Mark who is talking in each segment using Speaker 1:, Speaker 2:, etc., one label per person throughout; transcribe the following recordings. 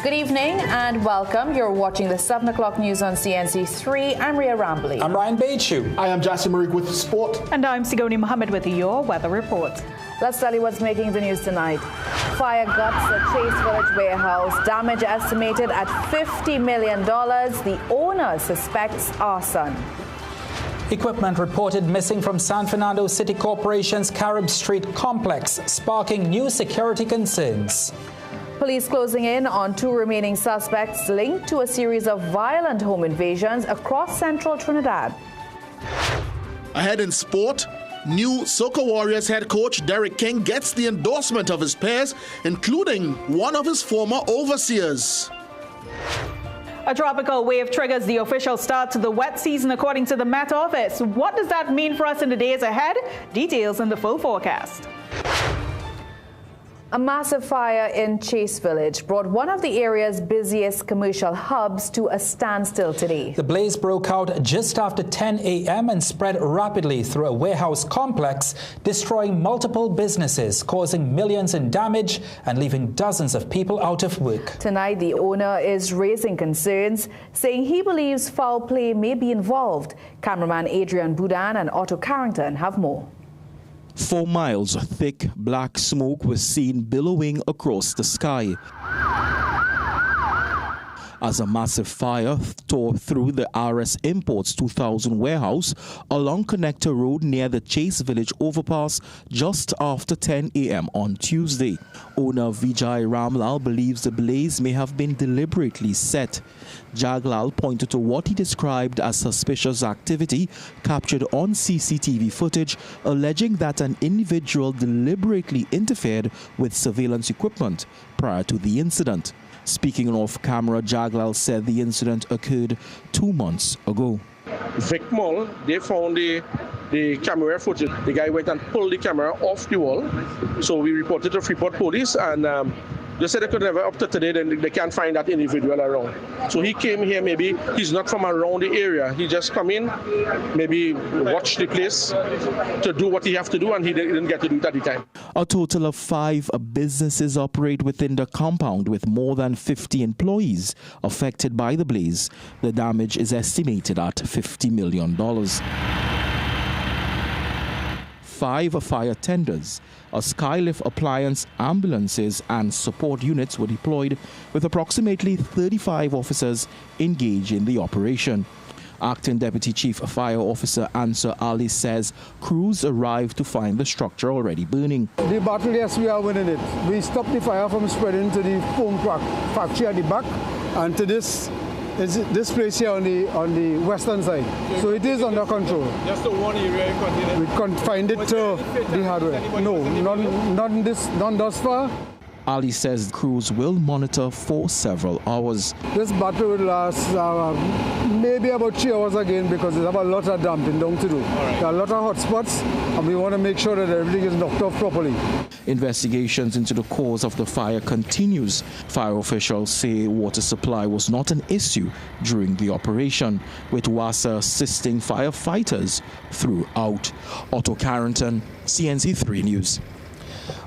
Speaker 1: Good evening and welcome. You're watching the 7 o'clock news on CNC3. I'm Ria Rambley.
Speaker 2: I'm Ryan Baichu.
Speaker 3: I am Jassim Marik with sport.
Speaker 4: And I'm Sigoni Mohammed with your weather report.
Speaker 1: Let's tell you what's making the news tonight. Fire guts the Chase Village warehouse. Damage estimated at $50 million. The owner suspects arson.
Speaker 2: Equipment reported missing from San Fernando City Corporation's Carib Street complex, sparking new security concerns.
Speaker 1: Police closing in on 2 remaining suspects linked to a series of violent home invasions across central Trinidad.
Speaker 3: Ahead in sport, new Soca Warriors head coach Derek King gets the endorsement of his peers, including one of his former overseers.
Speaker 4: A tropical wave triggers the official start to the wet season, according to the Met Office. What does that mean for us in the days ahead? Details in the full forecast.
Speaker 1: A massive fire in Chase Village brought one of the area's busiest commercial hubs to a standstill today.
Speaker 2: The blaze broke out just after 10 a.m. and spread rapidly through a warehouse complex, destroying multiple businesses, causing millions in damage and leaving dozens of people out of work.
Speaker 1: Tonight, the owner is raising concerns, saying he believes foul play may be involved. Cameraman Adrian Boudin and Otto Carrington have more.
Speaker 5: 4 miles of thick black smoke was seen billowing across the sky as a massive fire tore through the RS Imports 2000 warehouse along Connector Road near the Chase Village overpass just after 10 a.m. on Tuesday. Owner Vijay Ramlal believes the blaze may have been deliberately set. Jaglal pointed to what he described as suspicious activity captured on CCTV footage, alleging that an individual deliberately interfered with surveillance equipment prior to the incident. Speaking off camera, Jaglal said the incident occurred 2 months ago.
Speaker 6: Vic Mall, they found the camera footage. The guy went and pulled the camera off the wall. So we reported to Freeport Police, and they said they could never, up to today, then they can't find that individual around. So he came here, maybe he's not from around the area. He just come in, maybe watch the place to do what he have to do, and he didn't get to do it at the time.
Speaker 5: A total of 5 businesses operate within the compound with more than 50 employees affected by the blaze. The damage is estimated at $50 million. 5 fire tenders, a skylift appliance, ambulances and support units were deployed, with approximately 35 officers engaged in the operation. Acting Deputy Chief Fire Officer Answer Ali says crews arrived to find the structure already burning.
Speaker 7: The battle, yes, we are winning it. We stopped the fire from spreading to the foam factory at the back and to this place here on the western side. So it is under control.
Speaker 6: Just the one area you
Speaker 7: we confined it to the hardware. No, none thus far.
Speaker 5: Ali says crews will monitor for several hours.
Speaker 7: This battle will last maybe about 3 hours again, because there's a lot of damping down to do. There are a lot of hot spots, and we want to make sure that everything is knocked off properly.
Speaker 5: Investigations into the cause of the fire continues. Fire officials say water supply was not an issue during the operation, with WASA assisting firefighters throughout. Otto Carrington, CNC3 News.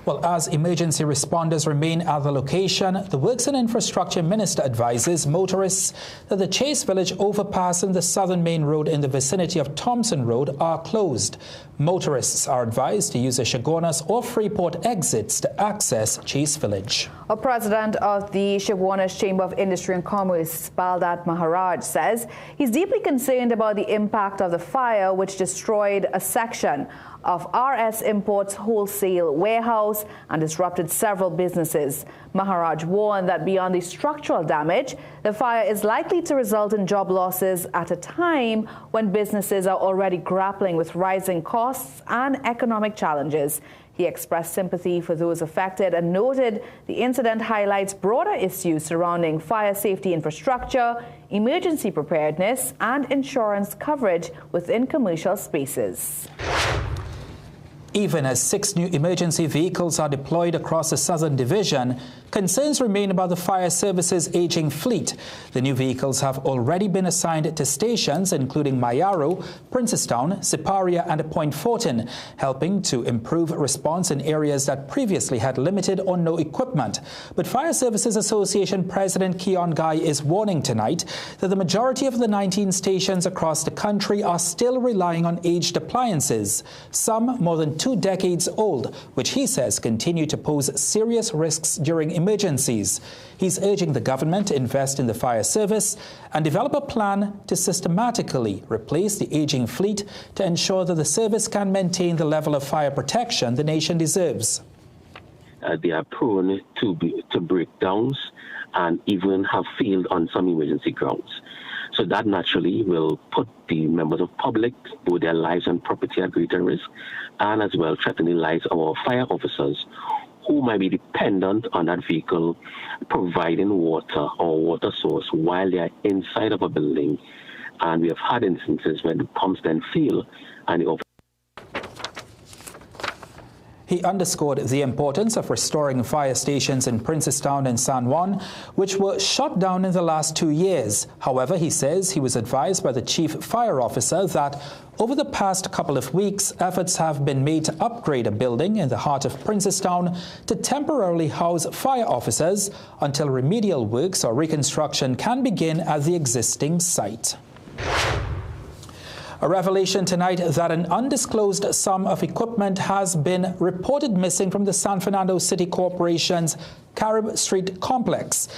Speaker 2: Well, as emergency responders remain at the location, the Works and Infrastructure Minister advises motorists that the Chase Village overpass and the Southern Main Road in the vicinity of Thompson Road are closed. Motorists are advised to use the Chaguanas or Freeport exits to access Chase Village.
Speaker 1: A president of the Chaguanas Chamber of Industry and Commerce, Baldat Maharaj, says he's deeply concerned about the impact of the fire, which destroyed a section of RS Imports wholesale warehouse and disrupted several businesses. Maharaj warned that beyond the structural damage, the fire is likely to result in job losses at a time when businesses are already grappling with rising costs and economic challenges. He expressed sympathy for those affected and noted the incident highlights broader issues surrounding fire safety infrastructure, emergency preparedness, and insurance coverage within commercial spaces.
Speaker 2: Even as 6 new emergency vehicles are deployed across the Southern Division, concerns remain about the fire service's aging fleet. The new vehicles have already been assigned to stations including Mayaro, Princestown, Siparia and Point Fortin, helping to improve response in areas that previously had limited or no equipment. But Fire Services Association President Keon Guy is warning tonight that the majority of the 19 stations across the country are still relying on aged appliances, some more than 2 decades old, which he says continue to pose serious risks during emergencies. He's urging the government to invest in the fire service and develop a plan to systematically replace the aging fleet to ensure that the service can maintain the level of fire protection the nation deserves.
Speaker 8: They are prone to breakdowns and even have failed on some emergency grounds. So that naturally will put the members of public, both their lives and property, at greater risk, and as well threaten the lives of our fire officers who might be dependent on that vehicle providing water or water source while they are inside of a building. And we have had instances where the pumps then fail and the officer.
Speaker 2: He underscored the importance of restoring fire stations in Princestown and San Juan, which were shut down in the last 2 years. However, he says he was advised by the chief fire officer that over the past couple of weeks, efforts have been made to upgrade a building in the heart of Princestown to temporarily house fire officers until remedial works or reconstruction can begin at the existing site. A revelation tonight that an undisclosed sum of equipment has been reported missing from the San Fernando City Corporation's Carib Street complex.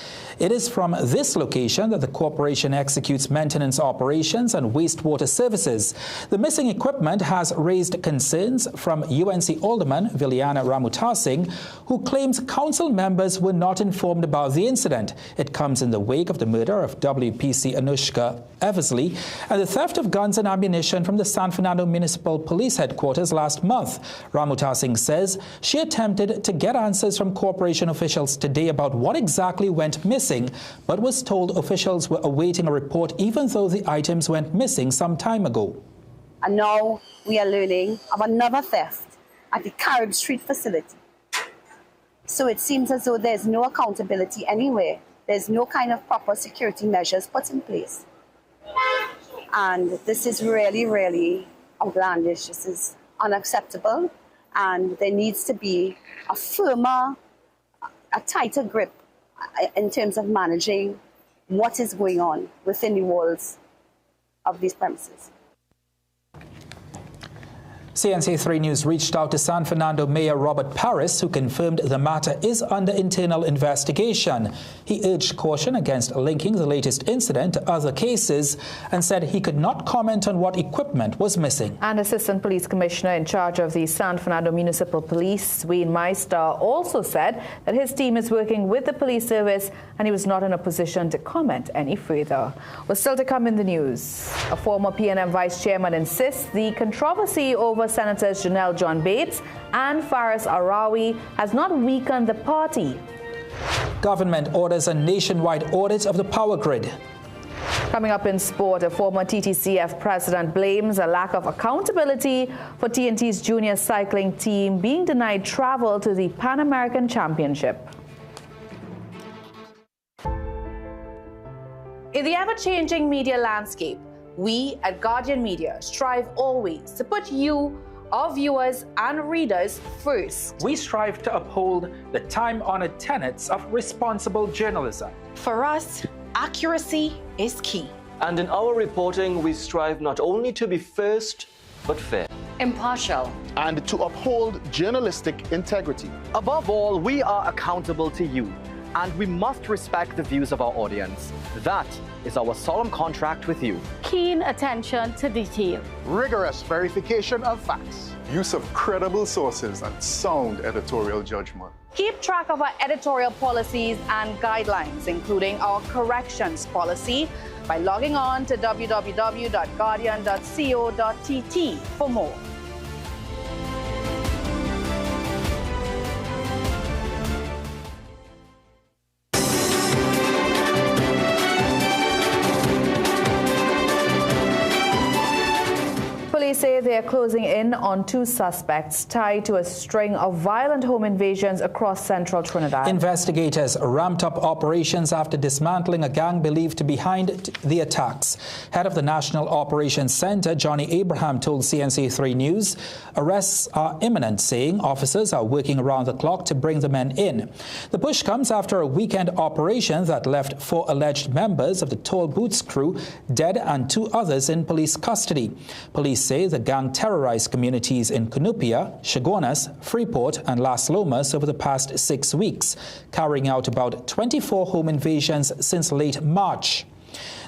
Speaker 2: It is from this location that the corporation executes maintenance operations and wastewater services. The missing equipment has raised concerns from UNC Alderman Viliana Ramutasing, who claims council members were not informed about the incident. It comes in the wake of the murder of WPC Anushka Eversley and the theft of guns and ammunition from the San Fernando Municipal Police Headquarters last month. Ramutasing says she attempted to get answers from corporation officials today about what exactly went missing, but was told officials were awaiting a report even though the items went missing some time ago.
Speaker 9: And now we are learning of another theft at the Carib Street facility. So it seems as though there's no accountability anywhere. There's no kind of proper security measures put in place. And this is really, really outlandish. This is unacceptable. And there needs to be a firmer, a tighter grip in terms of managing what is going on within the walls of these premises.
Speaker 2: CNC3 News reached out to San Fernando Mayor Robert Paris, who confirmed the matter is under internal investigation. He urged caution against linking the latest incident to other cases and said he could not comment on what equipment was missing.
Speaker 1: And Assistant Police Commissioner in charge of the San Fernando Municipal Police, Wayne Meister, also said that his team is working with the police service and he was not in a position to comment any further. Well, still to come in the news, a former PNM Vice Chairman insists the controversy over Senators Janelle John Bates and Faris Arawi has not weakened the party.
Speaker 2: Government orders a nationwide audit of the power grid.
Speaker 1: Coming up in sport, a former TTCF president blames a lack of accountability for TNT's junior cycling team being denied travel to the Pan American Championship. In the ever-changing media landscape, we at Guardian Media strive always to put you, our viewers and readers, first.
Speaker 2: We strive to uphold the time-honored tenets of responsible journalism.
Speaker 10: For us, accuracy is key.
Speaker 11: And in our reporting, we strive not only to be first, but fair,
Speaker 10: impartial,
Speaker 12: and to uphold journalistic integrity.
Speaker 13: Above all, we are accountable to you, and we must respect the views of our audience. That is our solemn contract with you.
Speaker 14: Keen attention to detail.
Speaker 12: Rigorous verification of facts.
Speaker 15: Use of credible sources and sound editorial judgment.
Speaker 1: Keep track of our editorial policies and guidelines, including our corrections policy, by logging on to www.guardian.co.tt for more. Police say they they're closing in on 2 suspects tied to a string of violent home invasions across central Trinidad.
Speaker 2: Investigators ramped up operations after dismantling a gang believed to be behind the attacks. Head of the National Operations Center, Johnny Abraham, told CNC3 News arrests are imminent, saying officers are working around the clock to bring the men in. The push comes after a weekend operation that left 4 alleged members of the Tall Boots crew dead and 2 others in police custody. Police say the gang terrorized communities in Cunupia, Chaguanas, Freeport and Las Lomas over the past 6 weeks, carrying out about 24 home invasions since late March.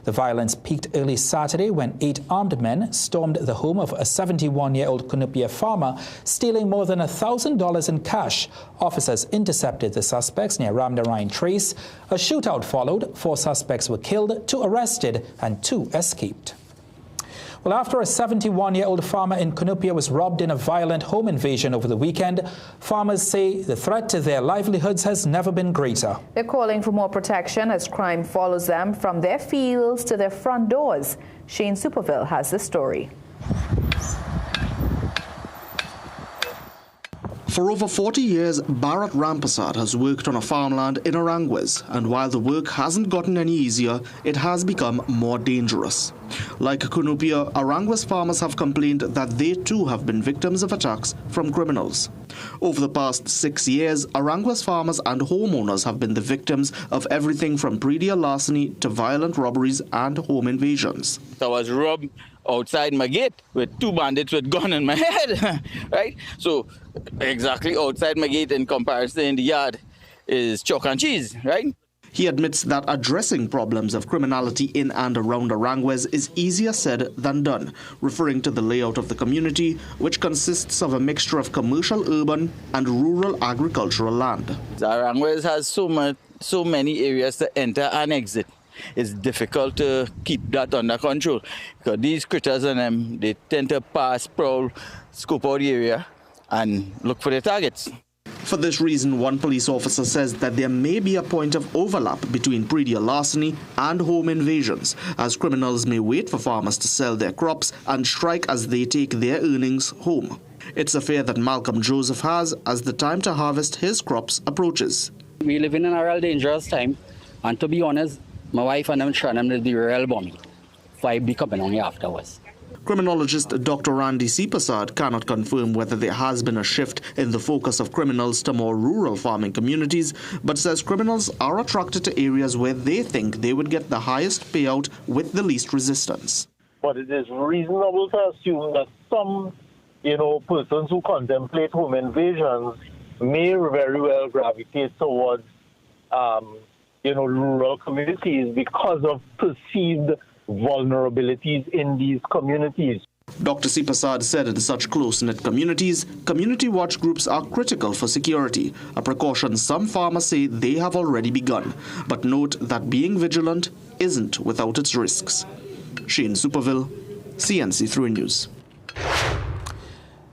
Speaker 2: The violence peaked early Saturday when 8 armed men stormed the home of a 71-year-old Cunupia farmer, stealing more than $1,000 in cash. Officers intercepted the suspects near Ramdarine Trace. A shootout followed. 4 suspects were killed, 2 arrested, and 2 escaped. Well, after a 71-year-old farmer in Cunupia was robbed in a violent home invasion over the weekend, farmers say the threat to their livelihoods has never been greater.
Speaker 1: They're calling for more protection as crime follows them from their fields to their front doors. Shane Superville has the story.
Speaker 3: For over 40 years, Bharat Rampersad has worked on a farmland in Aranguez, and while the work hasn't gotten any easier, it has become more dangerous. Like Cunupia, Aranguez farmers have complained that they too have been victims of attacks from criminals. Over the past 6 years, Aranguez farmers and homeowners have been the victims of everything from predial larceny to violent robberies and home invasions.
Speaker 16: I was robbed outside my gate with 2 bandits with gun in my head, right? So exactly outside my gate in comparison in the yard is chalk and cheese, right?
Speaker 3: He admits that addressing problems of criminality in and around Aranguez is easier said than done, referring to the layout of the community, which consists of a mixture of commercial, urban and rural agricultural land.
Speaker 16: Aranguez has so many areas to enter and exit. It's difficult to keep that under control because these critters and them, they tend to pass, prowl, scope out the area and look for their targets.
Speaker 3: For this reason, one police officer says that there may be a point of overlap between predial larceny and home invasions, as criminals may wait for farmers to sell their crops and strike as they take their earnings home. It's a fear that Malcolm Joseph has as the time to harvest his crops approaches.
Speaker 17: We live in a real dangerous time, and to be honest, my wife and them trying to do real bombing. 5 be coming on here afterwards.
Speaker 3: Criminologist Dr. Randy C. Prasad cannot confirm whether there has been a shift in the focus of criminals to more rural farming communities, but says criminals are attracted to areas where they think they would get the highest payout with the least resistance.
Speaker 18: But it is reasonable to assume that some, persons who contemplate home invasions may very well gravitate towards rural communities because of perceived vulnerabilities in these communities.
Speaker 3: Dr. C. Prasad said in such close-knit communities, community watch groups are critical for security, a precaution some farmers say they have already begun, but note that being vigilant isn't without its risks. Shane Superville, CNC3 News.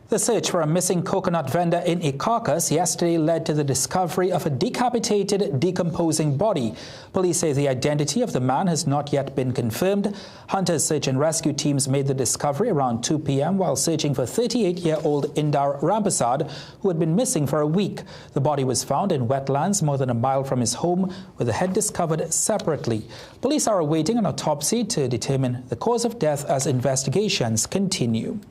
Speaker 2: The search for a missing coconut vendor in a carcass yesterday led to the discovery of a decapitated, decomposing body. Police say the identity of the man has not yet been confirmed. Hunters search and rescue teams made the discovery around 2 p.m. while searching for 38-year-old Indar Rampersad, who had been missing for a week. The body was found in wetlands more than a mile from his home, with the head discovered separately. Police are awaiting an autopsy to determine the cause of death as investigations continue.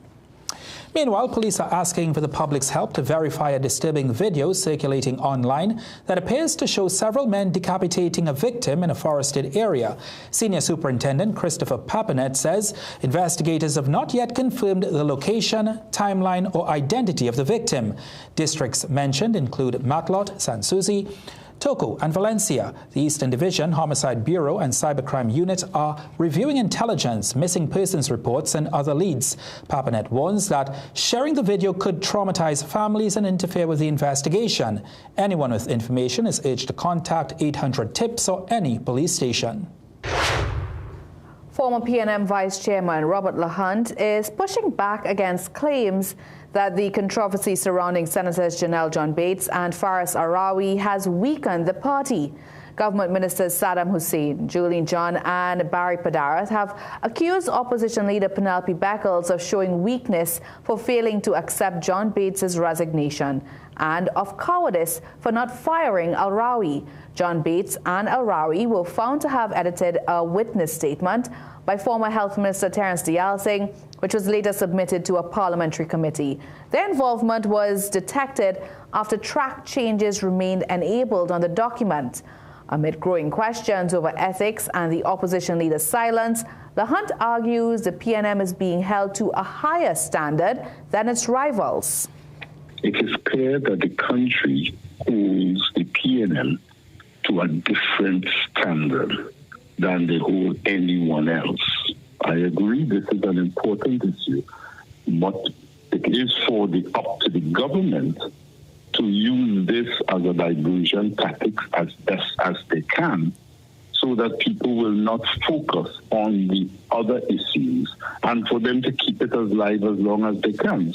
Speaker 2: Meanwhile, police are asking for the public's help to verify a disturbing video circulating online that appears to show several men decapitating a victim in a forested area. Senior Superintendent Christopher Papinet says investigators have not yet confirmed the location, timeline, or identity of the victim. Districts mentioned include Matlot, Sanssouci, Toco and Valencia. The Eastern Division, Homicide Bureau and Cybercrime Unit are reviewing intelligence, missing persons reports and other leads. Papinet warns that sharing the video could traumatize families and interfere with the investigation. Anyone with information is urged to contact 800-TIPS or any police station.
Speaker 1: Former PNM Vice Chairman Robert LaHunt is pushing back against claims that the controversy surrounding Senators Janelle John Bates and Faris Arawi has weakened the party. Government Ministers Saddam Hussein, Julian John and Barry Padaras have accused opposition leader Penelope Beckles of showing weakness for failing to accept John Bates's resignation and of cowardice for not firing Al-Rawi. John Bates and Al-Rawi were found to have edited a witness statement by former Health Minister Terence Dialsing, which was later submitted to a parliamentary committee. Their involvement was detected after track changes remained enabled on the document. Amid growing questions over ethics and the opposition leader's silence, the Hunt argues the PNM is being held to a higher standard than its rivals.
Speaker 19: It is clear that the country holds the PNM to a different standard than they hold anyone else. I agree this is an important issue, but it is up to the government to use this as a diversion tactic as best as they can, so that people will not focus on the other issues and for them to keep it as live as long as they can.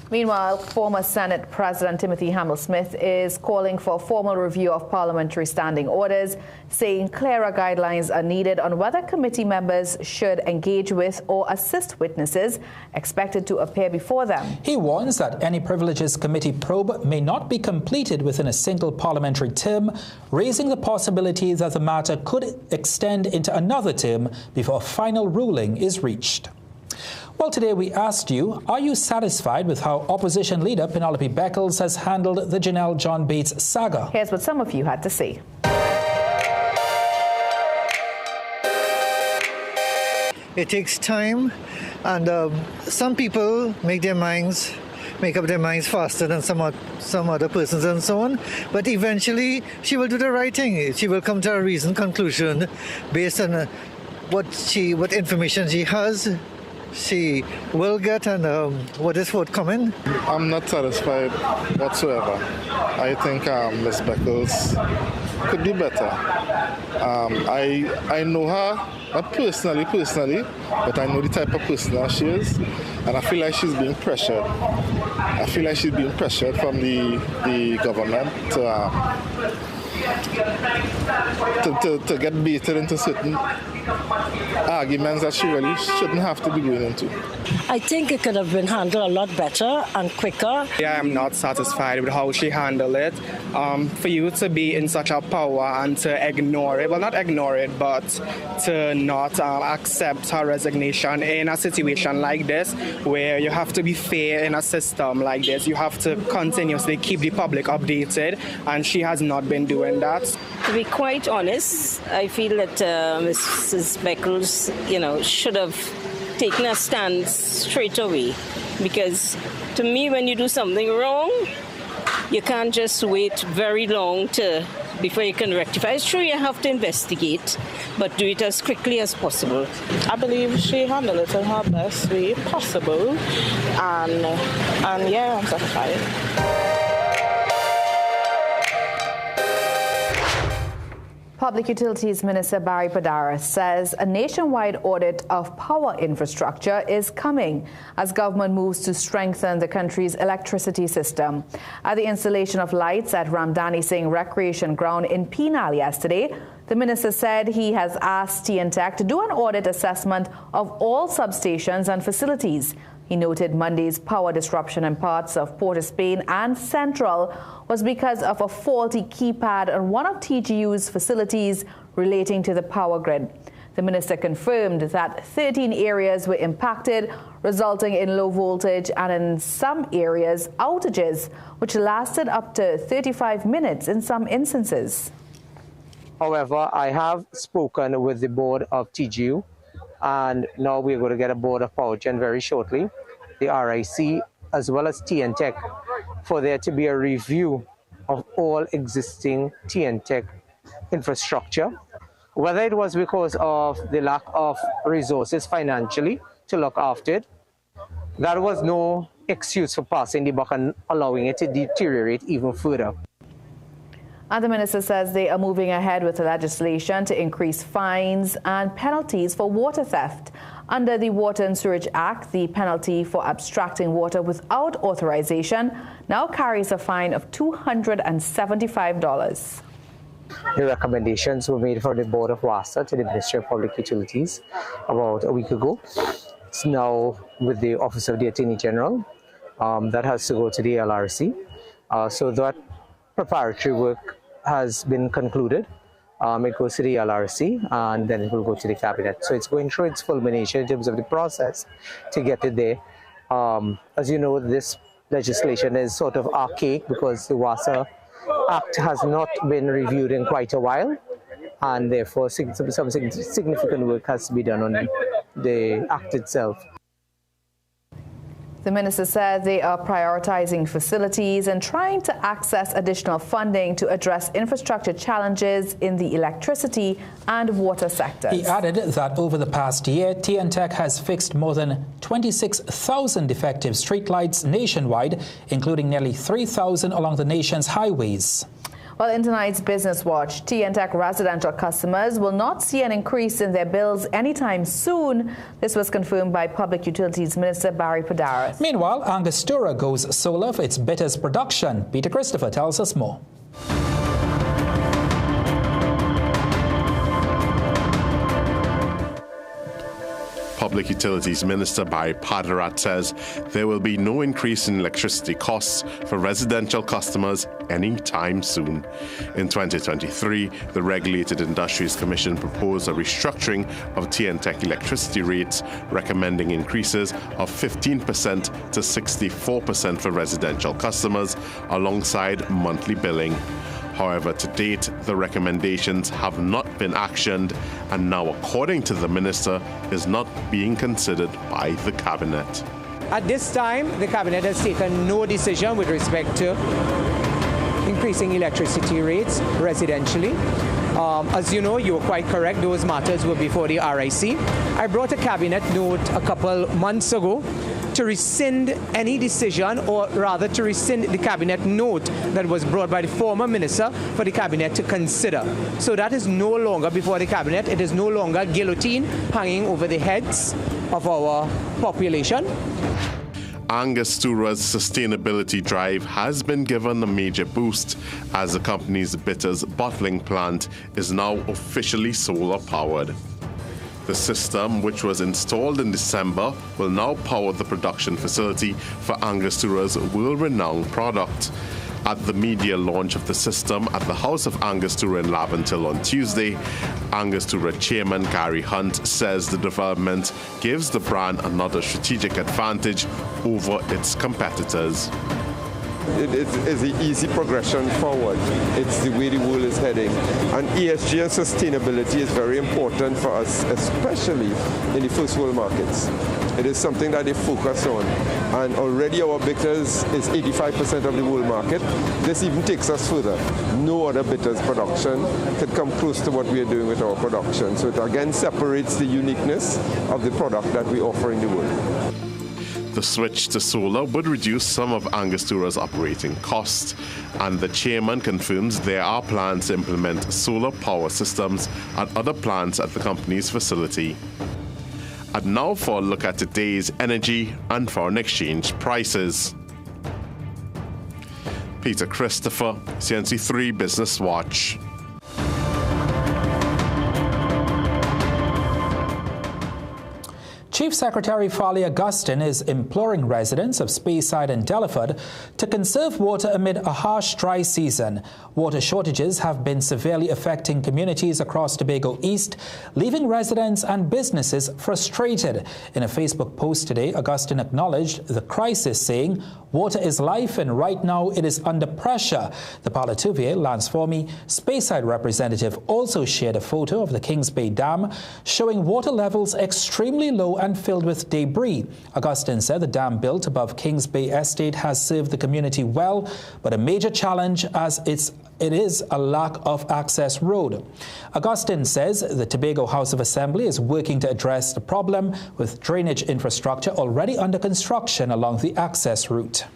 Speaker 1: Meanwhile, former Senate President Timothy Hamel-Smith is calling for a formal review of parliamentary standing orders, saying clearer guidelines are needed on whether committee members should engage with or assist witnesses expected to appear before them.
Speaker 2: He warns that any Privileges Committee probe may not be completed within a single parliamentary term, raising the possibility that the matter could extend into another term before a final ruling is reached. Well, today we asked you, are you satisfied with how opposition leader Penelope Beckles has handled the Janelle John Bates saga?
Speaker 1: Here's what some of you had to say.
Speaker 20: It takes time, and some people make up their minds faster than some other persons and so on. But eventually, she will do the right thing. She will come to a reasoned conclusion based on what information she has. She will get, and what is forthcoming.
Speaker 15: I'm not satisfied whatsoever. I think Ms. Beckles could do better. I know her, not personally, but I know the type of person that she is, and I feel like she's being pressured. I feel like she's being pressured from the government to get baited into certain arguments that she really shouldn't have to be going into.
Speaker 21: I think it could have been handled a lot better and quicker.
Speaker 22: Yeah, I'm not satisfied with how she handled it. For you to be in such a power and to ignore it, well, not ignore it, but to not accept her resignation in a situation like this, where you have to be fair in a system like this. You have to continuously keep the public updated, and she has not been doing that.
Speaker 23: To be quite honest, I feel that Mrs. Beckles, should have taken a stand straight away, because to me, when you do something wrong, you can't just wait very long before you can rectify. It's true you have to investigate, but do it as quickly as possible.
Speaker 24: I believe she handled it in her best way possible, and yeah, I'm satisfied.
Speaker 1: Public Utilities Minister Barry Padaras says a nationwide audit of power infrastructure is coming as government moves to strengthen the country's electricity system. At the installation of lights at Ramdani Singh Recreation Ground in Penal yesterday, the minister said he has asked TNTech to do an audit assessment of all substations and facilities. He noted Monday's power disruption in parts of Port of Spain and Central was because of a faulty keypad on one of TGU's facilities relating to the power grid. The minister confirmed that 13 areas were impacted, resulting in low voltage and in some areas outages, which lasted up to 35 minutes in some instances.
Speaker 25: However, I have spoken with the board of TGU, and now we're going to get a board of power gen very shortly, the RIC, as well as TNTech, for there to be a review of all existing TNTech infrastructure. Whether it was because of the lack of resources financially to look after it, that was no excuse for passing the buck and allowing it to deteriorate even further.
Speaker 1: And the minister says they are moving ahead with legislation to increase fines and penalties for water theft. Under the Water and Sewerage Act, the penalty for abstracting water without authorization now carries a fine of $275.
Speaker 25: The recommendations were made from the Board of WASA to the Ministry of Public Utilities about a week ago. It's now with the Office of the Attorney General. That has to go to the LRC. So that preparatory work has been concluded. It goes to the LRC and then it will go to the Cabinet. So it's going through its culmination in terms of the process to get it there. As you know, this legislation is sort of archaic because the WASA Act has not been reviewed in quite a while, and therefore some significant work has to be done on the Act itself.
Speaker 1: The minister said they are prioritizing facilities and trying to access additional funding to address infrastructure challenges in the electricity and water sectors.
Speaker 2: He added that over the past year, TNTech has fixed more than 26,000 defective streetlights nationwide, including nearly 3,000 along the nation's highways.
Speaker 1: Well, in tonight's Business Watch, TNTech residential customers will not see an increase in their bills anytime soon. This was confirmed by Public Utilities Minister Barry Padaris.
Speaker 2: Meanwhile, Angostura goes solar for its bitters production. Peter Christopher tells us more.
Speaker 4: Public Utilities Minister Barry Padarat says there will be no increase in electricity costs for residential customers anytime soon. In 2023, the Regulated Industries Commission proposed a restructuring of TNTech electricity rates, recommending increases of 15% to 64% for residential customers, alongside monthly billing. However, to date, the recommendations have not been actioned and now, according to the minister, is not being considered by the Cabinet.
Speaker 25: At this time, the Cabinet has taken no decision with respect to increasing electricity rates residentially. As you know, you were quite correct, those matters were before the RIC. I brought a Cabinet note a couple months ago to rescind any decision, or rather to rescind the Cabinet note that was brought by the former minister for the Cabinet to consider. So that is no longer before the Cabinet. It is no longer guillotine hanging over the heads of our population.
Speaker 4: Angostura's sustainability drive has been given a major boost as the company's bitters bottling plant is now officially solar powered. The system, which was installed in December, will now power the production facility for Angostura's world-renowned product. At the media launch of the system at the House of Angostura in Laventille on Tuesday, Angostura Chairman Gary Hunt says the development gives the brand another strategic advantage over its competitors.
Speaker 5: It is an easy progression forward. It's the way the world is heading. And ESG and sustainability is very important for us, especially in the first world markets. It is something that they focus on. And already our bitters is 85% of the world market. This even takes us further. No other bitters production can come close to what we are doing with our production. So it again separates the uniqueness of the product that we offer in the world.
Speaker 4: The switch to solar would reduce some of Angostura's operating costs, and the chairman confirms there are plans to implement solar power systems at other plants at the company's facility. And now for a look at today's energy and foreign exchange prices. Peter Christopher, CNC3 Business Watch.
Speaker 2: Chief Secretary Farley Augustine is imploring residents of Speyside and Delaford to conserve water amid a harsh dry season. Water shortages have been severely affecting communities across Tobago East, leaving residents and businesses frustrated. In a Facebook post today, Augustine acknowledged the crisis, saying, "Water is life and right now it is under pressure." The Palatuvier, Lance Formey, Speyside representative, also shared a photo of the Kings Bay Dam showing water levels extremely low and filled with debris. Augustine said the dam built above Kings Bay Estate has served the community well, but a major challenge as it is a lack of access road. Augustine says the Tobago House of Assembly is working to address the problem with drainage infrastructure already under construction along the access route.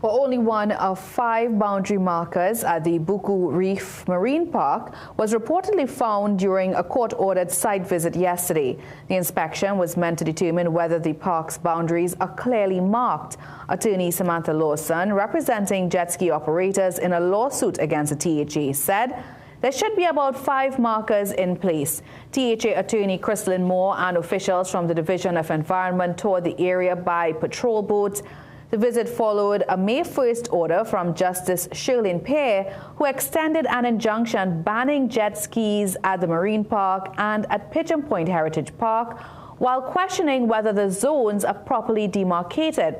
Speaker 1: Well, only one of 5 boundary markers at the Buku Reef Marine Park was reportedly found during a court-ordered site visit yesterday. The inspection was meant to determine whether the park's boundaries are clearly marked. Attorney Samantha Lawson, representing jet ski operators in a lawsuit against the THA, said There should be about 5 markers in place. THA attorney Crystalline Moore and officials from the Division of Environment toured the area by patrol boats. The visit followed a May 1st order from Justice Shirlene Pear, who extended an injunction banning jet skis at the Marine Park and at Pigeon Point Heritage Park, while questioning whether the zones are properly demarcated.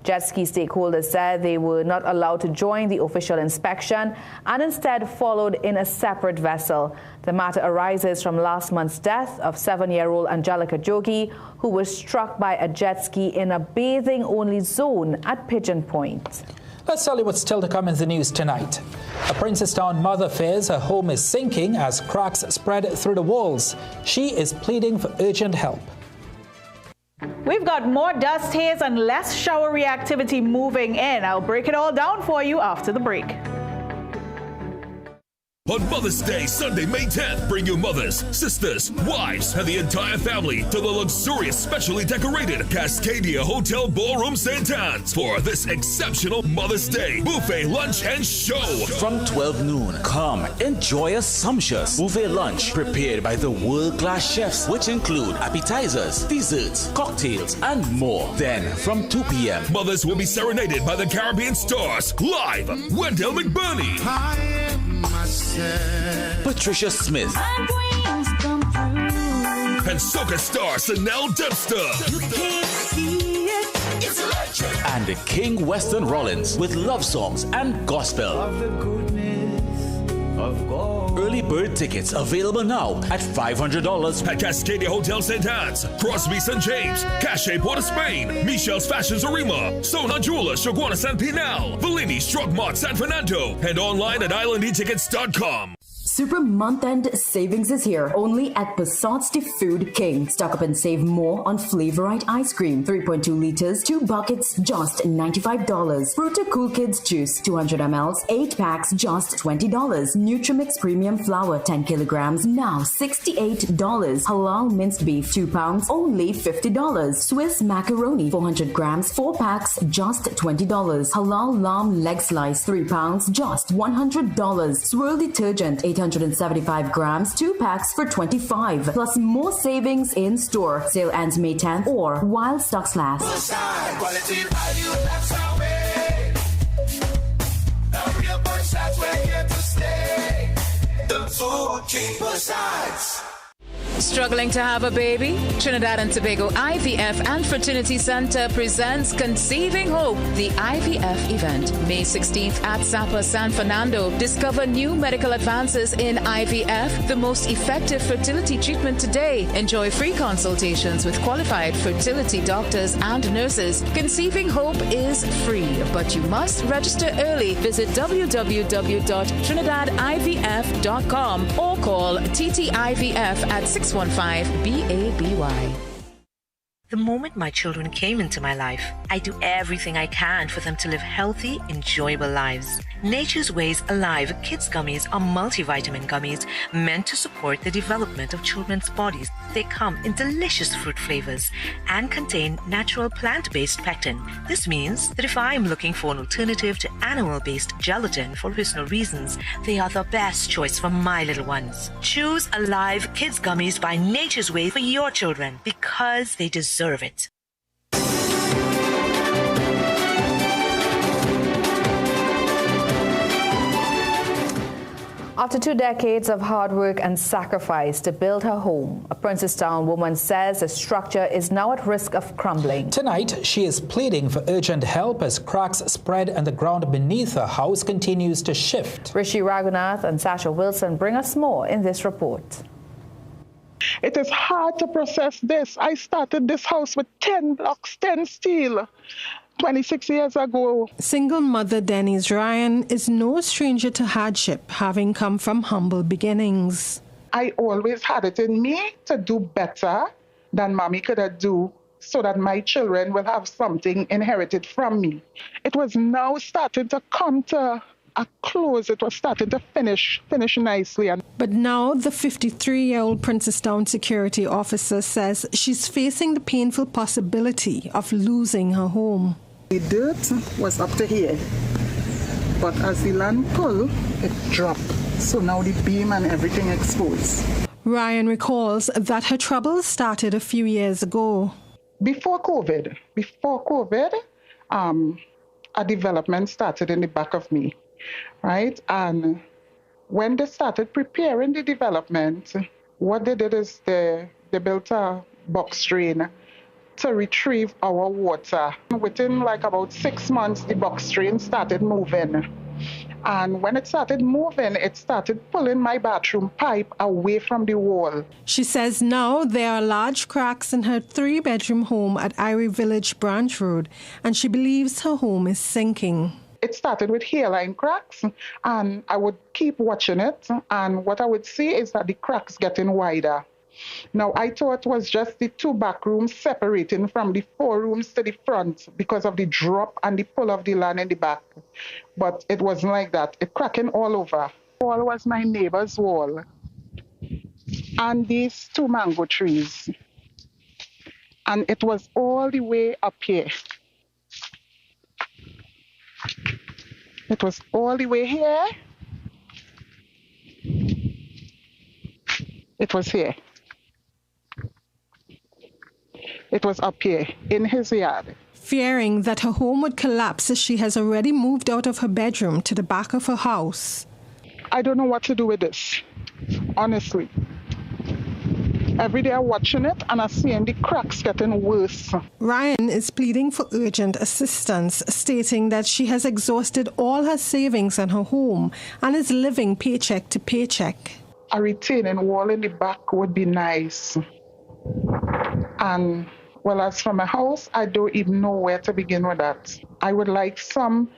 Speaker 1: Jet ski stakeholders said they were not allowed to join the official inspection and instead followed in a separate vessel. The matter arises from last month's death of 7-year-old Angelica Jogi, who was struck by a jet ski in a bathing-only zone at Pigeon Point.
Speaker 2: Let's tell you what's still to come in the news tonight. A Princestown mother fears her home is sinking as cracks spread through the walls. She is pleading for urgent help.
Speaker 6: We've got more dust haze and less showery activity moving in. I'll break it all down for you after the break.
Speaker 7: On Mother's Day, Sunday, May 10th, bring your mothers, sisters, wives, and the entire family to the luxurious, specially decorated Cascadia Hotel Ballroom St. Anne's for this exceptional Mother's Day buffet lunch and show.
Speaker 8: From 12 noon, come enjoy a sumptuous buffet lunch prepared by the world-class chefs, which include appetizers, desserts, cocktails, and more. Then, from 2 p.m.,
Speaker 7: mothers will be serenaded by the Caribbean stars live. Wendell McBurney,
Speaker 8: Patricia Smith,
Speaker 7: and soca star Sanel Dempster.
Speaker 8: And the King Western Rollins with love songs and gospel. Early bird tickets available now at $500
Speaker 7: at Cascadia Hotel St. Anne's, Crosby St. James, Cache Port of Spain, Michelle's Fashions Arima, Sona Jewelers, Shoguana San Pinal, Bellini's Drug Mart San Fernando, and online at islandetickets.com.
Speaker 9: Super month-end savings is here, only at Passat's The Food King. Stock up and save more on Flavorite ice cream, 3.2 liters, 2 buckets, just $95. Fruta Cool Kids juice, 200 mls, 8 packs, just $20. Nutrimix premium flour, 10 kilograms, now $68. Halal minced beef, 2 pounds, only $50. Swiss macaroni, 400 grams, 4 packs, just $20. Halal lamb leg slice, 3 pounds, just $100. Swirl detergent, 875 grams, 2 packs for $25. Plus more savings in store. Sale ends May 10th or while stocks last.
Speaker 11: Quality value, that's our way. The real Passats, we're here to stay. The Food King Passats.
Speaker 26: Struggling to have a baby? Trinidad and Tobago IVF and Fertility Center presents Conceiving Hope, the IVF event, May 16th at Sapa, San Fernando. Discover new medical advances in IVF, the most effective fertility treatment today. Enjoy free consultations with qualified fertility doctors and nurses. Conceiving Hope is free, but you must register early. Visit www.trinidadivf.com or call TTIVF at 615-BABY.
Speaker 27: The moment my children came into my life, I do everything I can for them to live healthy, enjoyable lives. Nature's Ways Alive Kids Gummies are multivitamin gummies meant to support the development of children's bodies. They come in delicious fruit flavors and contain natural plant-based pectin. This means that if I'm looking for an alternative to animal-based gelatin for personal reasons, they are the best choice for my little ones. Choose Alive Kids Gummies by Nature's Way for your children because they deserve it.
Speaker 1: After 2 decades of hard work and sacrifice to build her home, a Princestown woman says the structure is now at risk of crumbling.
Speaker 2: Tonight, she is pleading for urgent help as cracks spread and the ground beneath her house continues to shift.
Speaker 1: Rishi Raghunath and Sasha Wilson bring us more in this report.
Speaker 28: It is hard to process this. I started this house with 10 blocks, 10 steel. 26 years ago.
Speaker 29: Single mother Denise Ryan is no stranger to hardship, having come from humble beginnings.
Speaker 28: I always had it in me to do better than mommy could do so that my children will have something inherited from me. It was now starting to come to a close. It was starting to finish nicely.
Speaker 29: But now the 53-year-old Princestown security officer says she's facing the painful possibility of losing her home.
Speaker 28: The dirt was up to here, but as the land pulled, it dropped. So now the beam and everything exposed.
Speaker 29: Ryan recalls that her troubles started a few years ago.
Speaker 28: Before COVID, a development started in the back of me, right? And when they started preparing the development, what they did is they built a box drain to retrieve our water. Within like about 6 months, the box drain started moving. And when it started moving, it started pulling my bathroom pipe away from the wall.
Speaker 29: She says now there are large cracks in her 3-bedroom home at Irie Village Branch Road, and she believes her home is sinking.
Speaker 28: It started with hairline cracks, and I would keep watching it, and what I would see is that the cracks getting wider. Now, I thought it was just the 2 back rooms separating from the 4 rooms to the front because of the drop and the pull of the land in the back. But it wasn't like that. It cracking all over. Wall was my neighbor's wall. And these 2 mango trees. And it was all the way up here. It was all the way here. It was here. It was up here in his yard.
Speaker 29: Fearing that her home would collapse, she has already moved out of her bedroom to the back of her house.
Speaker 28: I don't know what to do with this, honestly. Every day I'm watching it and I'm seeing the cracks getting worse.
Speaker 29: Ryan is pleading for urgent assistance, stating that she has exhausted all her savings on her home and is living paycheck to paycheck.
Speaker 28: A retaining wall in the back would be nice. And well, as for my house, I don't even know where to begin with that. I would like some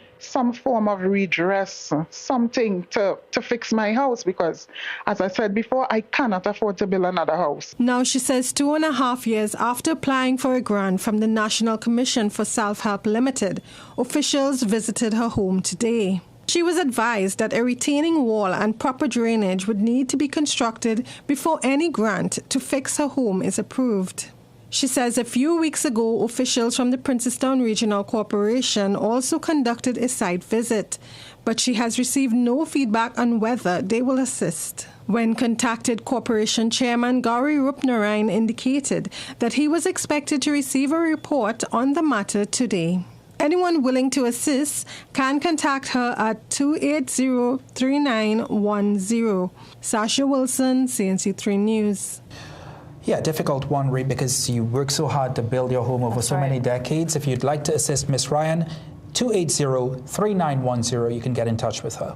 Speaker 28: form of redress, something to fix my house because, as I said before, I cannot afford to build another house.
Speaker 29: Now, she says 2.5 years after applying for a grant from the National Commission for Self-Help Limited, officials visited her home today. She was advised that a retaining wall and proper drainage would need to be constructed before any grant to fix her home is approved. She says a few weeks ago, officials from the Princestown Regional Corporation also conducted a site visit, but she has received no feedback on whether they will assist. When contacted, Corporation Chairman Gary Rupnarine indicated that he was expected to receive a report on the matter today. Anyone willing to assist can contact her at 280-3910. Sasha Wilson, CNC3 News.
Speaker 2: Yeah, difficult one, Ray, because you work so hard to build your home over so many decades. If you'd like to assist Miss Ryan, 280-3910, you can get in touch with her.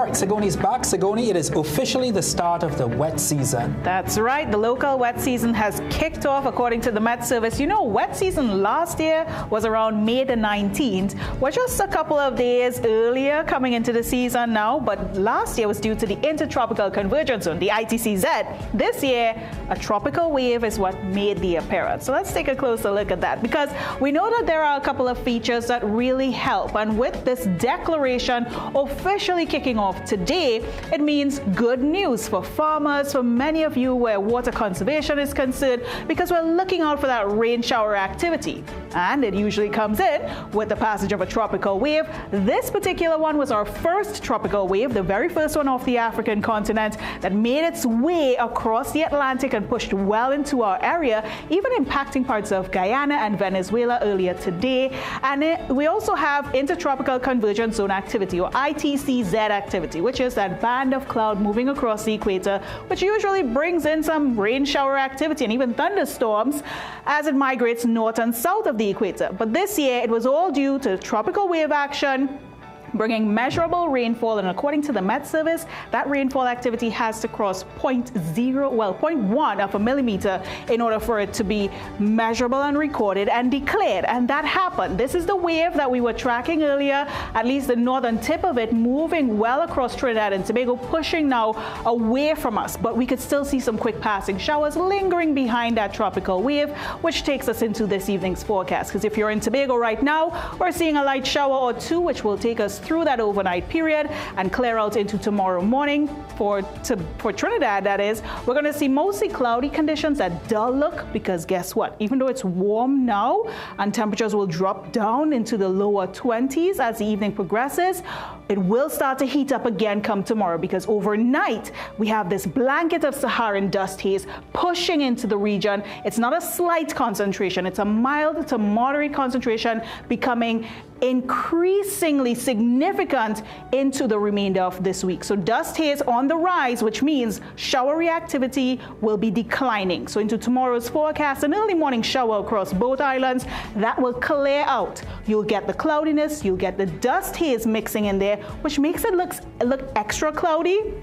Speaker 2: Sigoni's back. Sigoni, it is officially the start of the wet season.
Speaker 6: That's right. The local wet season has kicked off according to the Met Service. You know, wet season last year was around May the 19th. We're just a couple of days earlier coming into the season now, but last year was due to the Intertropical Convergence Zone, the ITCZ. This year, a tropical wave is what made the appearance. So let's take a closer look at that because we know that there are a couple of features that really help. And with this declaration officially kicking off today, it means good news for farmers, for many of you where water conservation is concerned, because we're looking out for that rain shower activity. And it usually comes in with the passage of a tropical wave. This particular one was our first tropical wave, the very first one off the African continent that made its way across the Atlantic and pushed well into our area, even impacting parts of Guyana and Venezuela earlier today. And we also have Intertropical Convergence Zone activity, or ITCZ activity, which is that band of cloud moving across the equator, which usually brings in some rain shower activity and even thunderstorms as it migrates north and south of the equator. But this year, it was all due to tropical wave action, bringing measurable rainfall, and according to the Met Service, that rainfall activity has to cross 0.1 of a millimeter in order for it to be measurable and recorded and declared, and that happened. This is the wave that we were tracking earlier, at least the northern tip of it, moving well across Trinidad and Tobago, pushing now away from us, but we could still see some quick passing showers lingering behind that tropical wave, which takes us into this evening's forecast, because if you're in Tobago right now, we're seeing a light shower or two, which will take us through that overnight period and clear out into tomorrow morning. For Trinidad, that is, we're going to see mostly cloudy conditions, that dull look, because guess what? Even though it's warm now and temperatures will drop down into the lower 20s as the evening progresses, it will start to heat up again come tomorrow, because overnight we have this blanket of Saharan dust haze pushing into the region. It's not a slight concentration, it's a mild to moderate concentration, becoming increasingly significant into the remainder of this week. So dust haze on the rise, which means showery activity will be declining. So into tomorrow's forecast, an early morning shower across both islands that will clear out. You'll get the cloudiness, you'll get the dust haze mixing in there, which makes it look extra cloudy.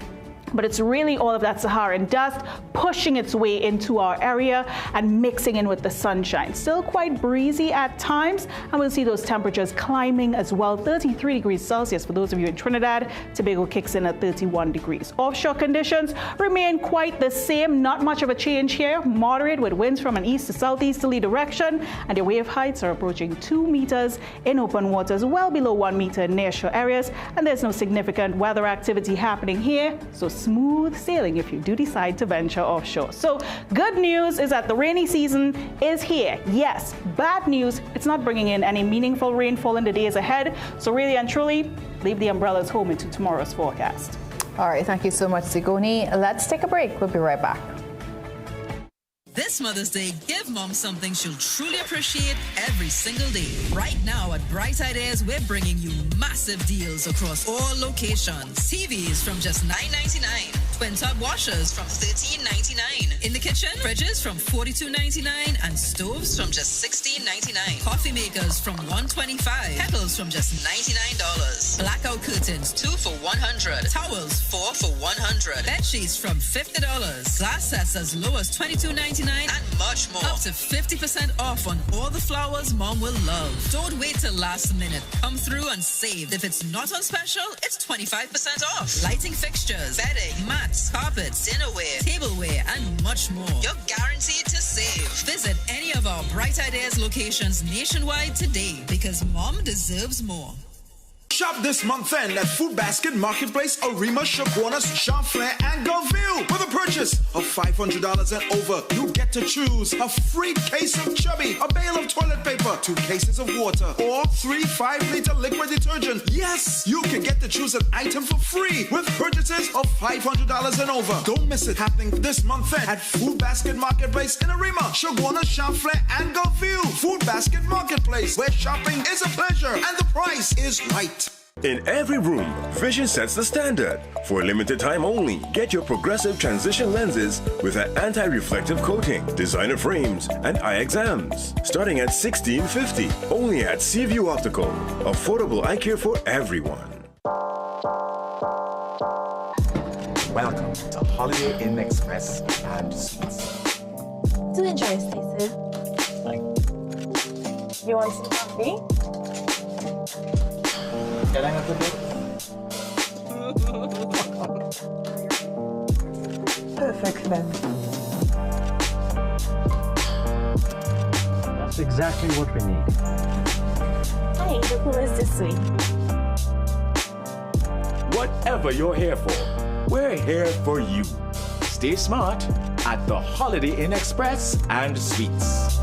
Speaker 6: But it's really all of that Saharan dust pushing its way into our area and mixing in with the sunshine. Still quite breezy at times, and we'll see those temperatures climbing as well. 33 degrees Celsius for those of you in Trinidad. Tobago kicks in at 31 degrees. Offshore conditions remain quite the same. Not much of a change here. Moderate with winds from an east to southeasterly direction, and the wave heights are approaching 2 meters in open waters, well below 1 meter in nearshore areas, and there's no significant weather activity happening here. So smooth sailing if you do decide to venture offshore. So good news is that the rainy season is here. Yes, bad news, it's not bringing in any meaningful rainfall in the days ahead. So really and truly, leave the umbrellas home into tomorrow's forecast.
Speaker 1: All right, thank you so much, Sigoni. Let's take a break. We'll be right back.
Speaker 3: This Mother's Day, give Mom something she'll truly appreciate every single day. Right now at Bright Ideas, we're bringing you massive deals across all locations. TVs from just $9.99. Twin tub washers from $13.99. In the kitchen, fridges from $42.99 and stoves from just $16.99. Coffee makers from $125. Kettles from just $99. Blackout curtains 2 for $100. Towels 4 for $100. Bed sheets from $50. Glass sets as low as $22.99 and much more. Up to 50% off on all the flowers Mom will love. Don't wait till last minute. Come through and save. If it's not on special, it's 25% off. Lighting fixtures, bedding, mats, carpets, dinnerware, tableware, and much more. You're guaranteed to save. Visit any of our Bright Ideas locations nationwide today, because Mom deserves more.
Speaker 10: Shop this month end at Food Basket Marketplace, Arima, Chaguanas, Champlain, and Gulfville. With a purchase of $500 and over, you get to choose a free case of Chubby, a bale of toilet paper, 2 cases of water, or 3 5-liter liquid detergent. Yes, you can get to choose an item for free with purchases of $500 and over. Don't miss it, happening this month end at Food Basket Marketplace in Arima, Chaguanas, Champlain, and Gulfville. Food Basket Marketplace, where shopping is a pleasure and the price is right.
Speaker 12: In every room, Vision sets the standard. For a limited time only, get your progressive transition lenses with an anti-reflective coating, designer frames, and eye exams. Starting at $16.50, only at Seaview Optical. Affordable eye care for everyone.
Speaker 13: Welcome to Holiday Inn Express and Suites.
Speaker 14: Do enjoy, Stacey. You want some coffee?
Speaker 13: Can I have the
Speaker 14: Perfect then.
Speaker 13: That's exactly what we need.
Speaker 14: Hi, the pool is this way.
Speaker 12: Whatever you're here for, we're here for you. Stay smart at the Holiday Inn Express and Suites.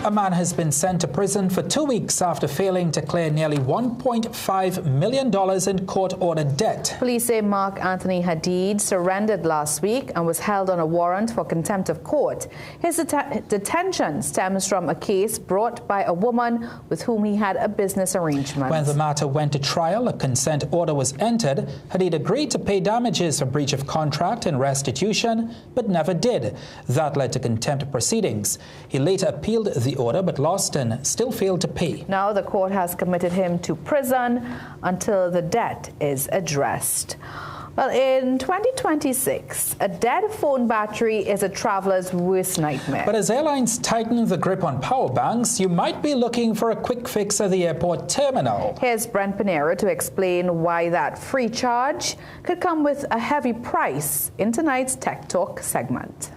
Speaker 2: A man has been sent to prison for 2 weeks after failing to clear nearly $1.5 million in court-ordered debt.
Speaker 1: Police say Mark Anthony Hadid surrendered last week and was held on a warrant for contempt of court. His detention stems from a case brought by a woman with whom he had a business arrangement.
Speaker 2: When the matter went to trial, a consent order was entered. Hadid agreed to pay damages for breach of contract and restitution, but never did. That led to contempt proceedings. He later appealed the order but lost and still failed to pay.
Speaker 1: Now the court has committed him to prison until the debt is addressed. Well, in 2026, a dead phone battery is a traveler's worst nightmare.
Speaker 2: But as airlines tighten the grip on power banks, you might be looking for a quick fix at the airport terminal.
Speaker 1: Here's Brent Pinero to explain why that free charge could come with a heavy price in tonight's Tech Talk segment.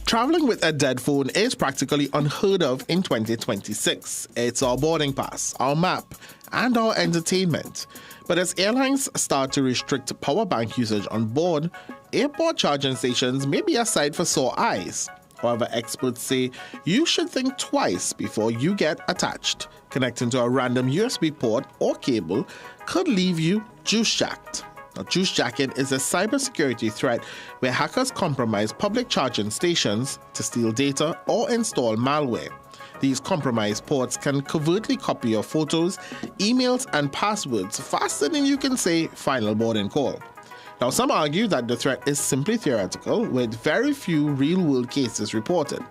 Speaker 15: Traveling with a dead phone is practically unheard of in 2026. It's our boarding pass, our map, and our entertainment. But as airlines start to restrict power bank usage on board, airport charging stations may be a sight for sore eyes. However, experts say you should think twice before you get attached. Connecting to a random USB port or cable could leave you juice-jacked. Now, juice-jacking is a cybersecurity threat where hackers compromise public charging stations to steal data or install malware. These compromised ports can covertly copy your photos, emails, and passwords faster than you can say final boarding call. Now, some argue that the threat is simply theoretical, with very few real-world cases reported.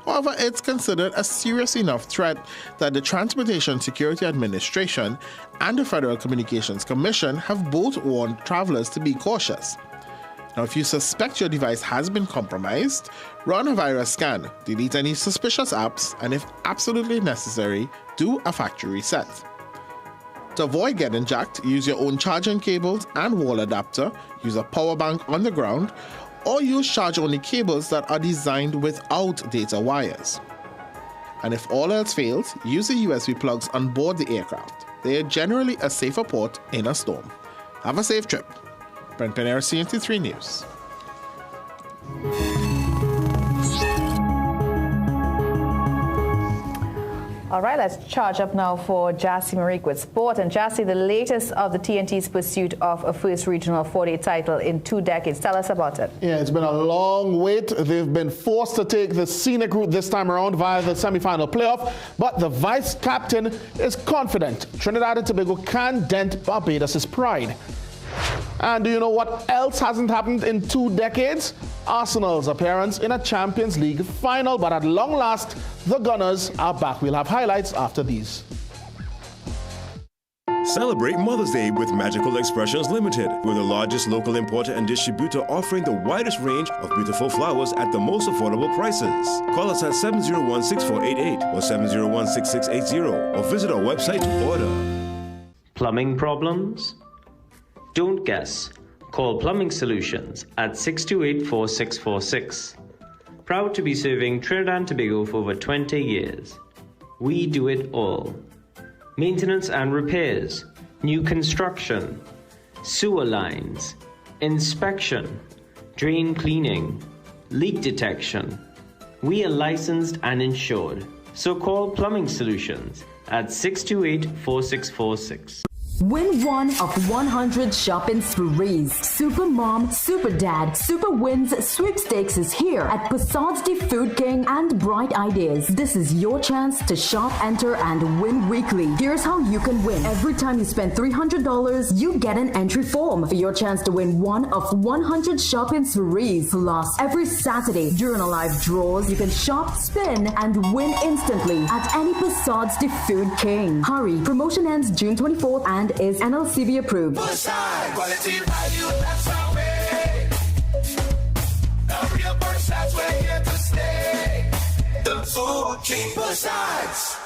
Speaker 15: However, it's considered a serious enough threat that the Transportation Security Administration and the Federal Communications Commission have both warned travelers to be cautious. Now, if you suspect your device has been compromised, run a virus scan, delete any suspicious apps, and if absolutely necessary, do a factory reset. To avoid getting jacked, use your own charging cables and wall adapter, use a power bank on the ground, or use charge-only cables that are designed without data wires. And if all else fails, use the USB plugs on board the aircraft. They are generally a safer port in a storm. Have a safe trip. Brent Pinero, CNT3 News.
Speaker 1: All right, let's charge up now for Jassy Marique with sport. And Jassy, the latest of the TNT's pursuit of a first regional 4-day title in 2 decades. Tell us about it.
Speaker 16: Yeah, it's been a long wait. They've been forced to take the scenic route this time around via the semi-final playoff. But the vice captain is confident Trinidad and Tobago can dent Barbados' pride. And do you know what else hasn't happened in 2 decades? Arsenal's appearance in a Champions League final, but at long last, the Gunners are back. We'll have highlights after these.
Speaker 12: Celebrate Mother's Day with Magical Expressions Limited. We're the largest local importer and distributor offering the widest range of beautiful flowers at the most affordable prices. Call us at 701-6488 or 701-6680 or visit our website to order.
Speaker 17: Plumbing problems? Don't guess. Call Plumbing Solutions at 628-4646. Proud to be serving Trinidad and Tobago for over 20 years. We do it all. Maintenance and repairs, new construction, sewer lines, inspection, drain cleaning, leak detection. We are licensed and insured. So call Plumbing Solutions at 628-4646.
Speaker 9: Win one of 100 shopping sprees. Super Mom, Super Dad, Super Wins sweepstakes is here at Passat's The Food King and Bright Ideas. This is your chance to shop, enter, and win weekly. Here's how you can win. Every time you spend $300, you get an entry form for your chance to win one of 100 shopping sprees. Plus, every Saturday during a live draws, you can shop, spin, and win instantly at any Passat's The Food King. Hurry! Promotion ends June 24th and is NLCB approved.
Speaker 11: Quality value, that's our way. A real Passat's, we're here to stay. The Food King Passat's.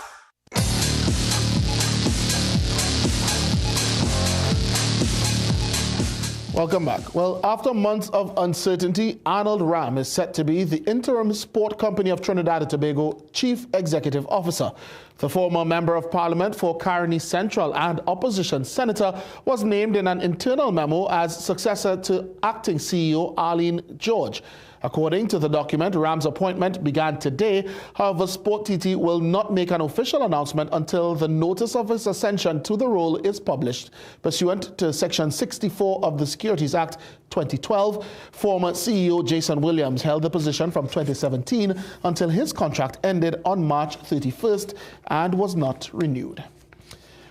Speaker 16: Welcome back. Well, after months of uncertainty, Arnold Ram is set to be the interim Sport Company of Trinidad and Tobago Chief Executive Officer. The former Member of Parliament for Caroni Central and opposition senator was named in an internal memo as successor to acting CEO Arlene George. According to the document, Ram's appointment began today. However, Sport TT will not make an official announcement until the notice of his ascension to the role is published. Pursuant to Section 64 of the Securities Act 2012, former CEO Jason Williams held the position from 2017 until his contract ended on March 31st and was not renewed.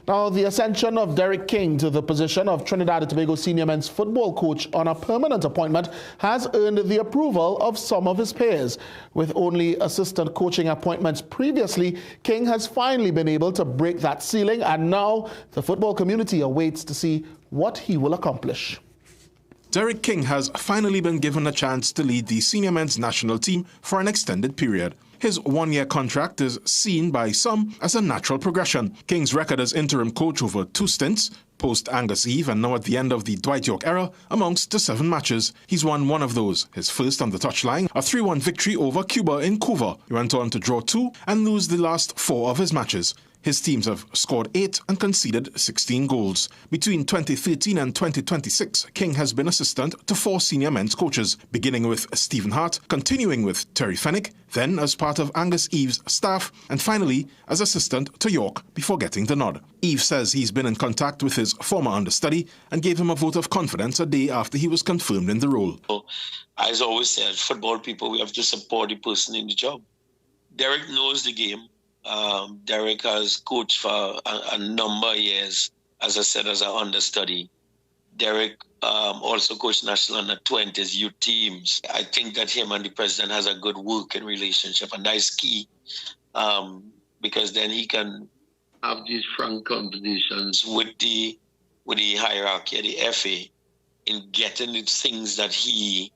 Speaker 16: Now, the ascension of Derek King to the position of Trinidad and Tobago senior men's football coach on a permanent appointment has earned the approval of some of his peers. With only assistant coaching appointments previously, King has finally been able to break that ceiling, and now the football community awaits to see what he will accomplish.
Speaker 5: Derek King has finally been given a chance to lead the senior men's national team for an extended period. His one-year contract is seen by some as a natural progression. King's record as interim coach over 2 stints, post-Angus Eve and now at the end of the Dwight York era, amounts to 7 matches. He's won 1 of those, his first on the touchline, a 3-1 victory over Cuba in Cuba. He went on to draw 2 and lose the last 4 of his matches. His teams have scored 8 and conceded 16 goals. Between 2013 and 2026, King has been assistant to 4 senior men's coaches, beginning with Stephen Hart, continuing with Terry Fennick, then as part of Angus Eve's staff, and finally as assistant to York before getting the nod. Eve says he's been in contact with his former understudy and gave him a vote of confidence a day after he was confirmed in the role.
Speaker 18: As I always said, football people, we have to support the person in the job. Derek knows the game. Derek has coached for a number of years, as I said, as an understudy. Derek also coached national under-20s youth teams. I think that him and the president has a good working relationship, and that is key because then he can have these frank conversations with the hierarchy of the FA in getting the things that he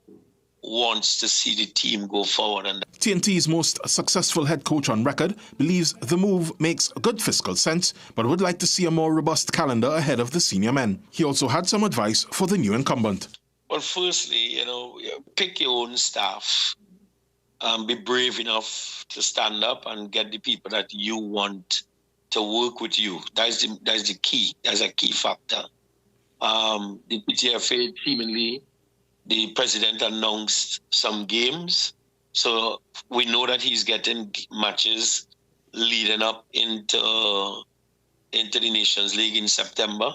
Speaker 18: wants to see the team go forward. And
Speaker 5: TNT's most successful head coach on record believes the move makes good fiscal sense, but would like to see a more robust calendar ahead of the senior men. He also had some advice for the new incumbent.
Speaker 18: Well, firstly, pick your own staff. Be brave enough to stand up and get the people that you want to work with you. That's the key. That's a key factor. The PTFA seemingly, the president announced some games, so we know that he's getting matches leading up into the Nations League in September,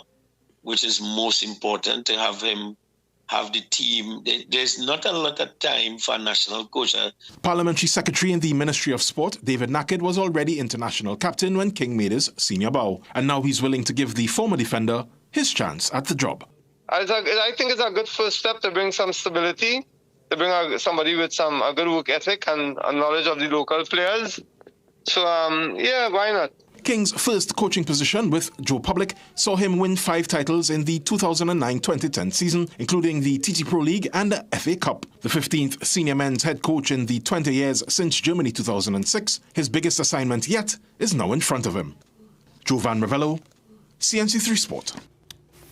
Speaker 18: which is most important to have him have the team. There's not a lot of time for a national coach.
Speaker 5: Parliamentary Secretary in the Ministry of Sport, David Nackett, was already international captain when King made his senior bow, and now he's willing to give the former defender his chance at the job.
Speaker 19: I think it's a good first step to bring some stability, to bring somebody with a good work ethic and a knowledge of the local players. So, why not?
Speaker 5: King's first coaching position with Joe Public saw him win 5 titles in the 2009-2010 season, including the TT Pro League and the FA Cup. The 15th senior men's head coach in the 20 years since Germany 2006, his biggest assignment yet is now in front of him. Joe Van Ravello, CNC3 Sport.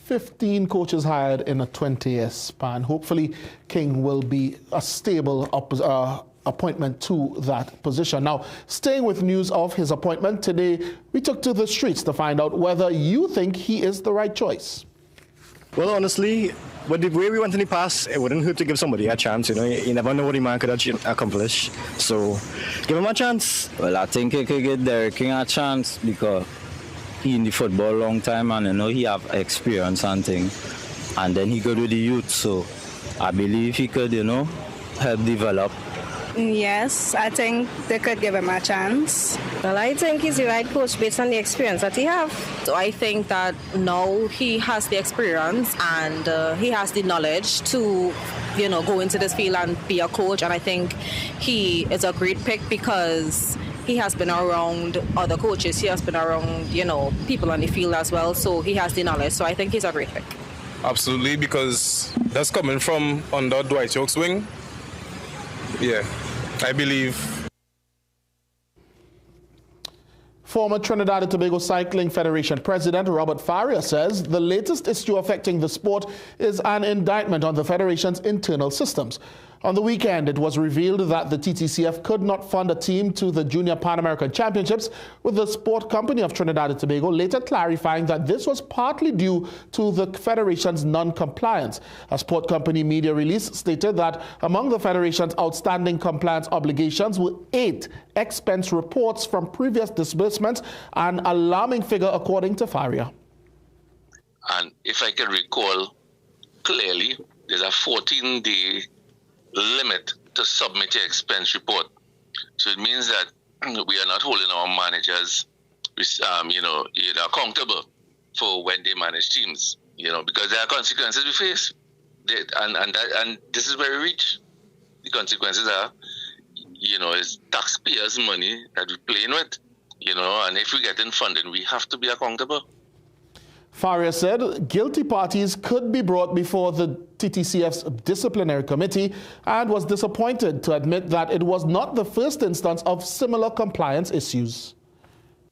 Speaker 16: 15 coaches hired in a 20-year span. Hopefully, King will be a stable appointment to that position. Now, staying with news of his appointment, today we took to the streets to find out whether you think he is the right choice.
Speaker 20: Well, honestly, with the way we went in the past, it wouldn't hurt to give somebody a chance. You never know what the man could accomplish. So, give him a chance.
Speaker 21: Well, I think he could give Derek King a chance because he in the football a long time and he have experience and things. And then he go to the youth, so I believe he could, help develop.
Speaker 22: Yes, I think they could give him a chance.
Speaker 23: Well, I think he's the right coach based on the experience that he have. So I think that now he has the experience and he has the knowledge to, go into this field and be a coach. And I think he is a great pick because he has been around other coaches. He has been around, people on the field as well. So he has the knowledge. So I think he's a great pick.
Speaker 24: Absolutely, because that's coming from under Dwight York's wing. Yeah, I believe.
Speaker 16: Former Trinidad and Tobago Cycling Federation President Robert Faria says the latest issue affecting the sport is an indictment on the federation's internal systems. On the weekend, it was revealed that the TTCF could not fund a team to the Junior Pan American Championships, with the sport company of Trinidad and Tobago later clarifying that this was partly due to the federation's non-compliance. A sport company media release stated that among the federation's outstanding compliance obligations were 8 expense reports from previous disbursements, an alarming figure according to Faria.
Speaker 18: And if I can recall clearly, there's a 14-day limit to submit your expense report. So it means that we are not holding our managers
Speaker 4: accountable for when they manage teams, because there are consequences we face. And this is where we reach. The consequences are, it's taxpayers' money that we're playing with, and if we get in funding, we have to be accountable.
Speaker 16: Faria said guilty parties could be brought before the TTCF's disciplinary committee and was disappointed to admit that it was not the first instance of similar compliance issues.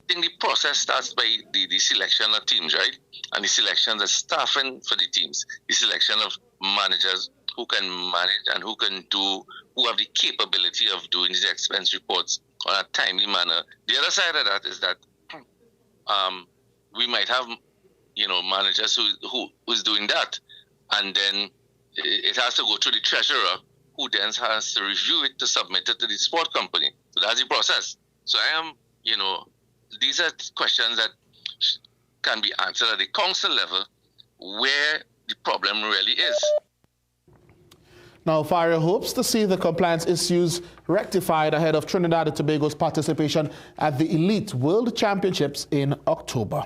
Speaker 4: I think the process starts by the selection of teams, right? And the selection of staffing for the teams, the selection of managers who can manage and who have the capability of doing the expense reports on a timely manner. The other side of that is that we might have managers who's doing that, and then it has to go to the treasurer, who then has to review it to submit it to the sport company. So that's the process. So these are questions that can be answered at the council level, where the problem really is.
Speaker 16: Now, Faria hopes to see the compliance issues rectified ahead of Trinidad and Tobago's participation at the Elite World Championships in October.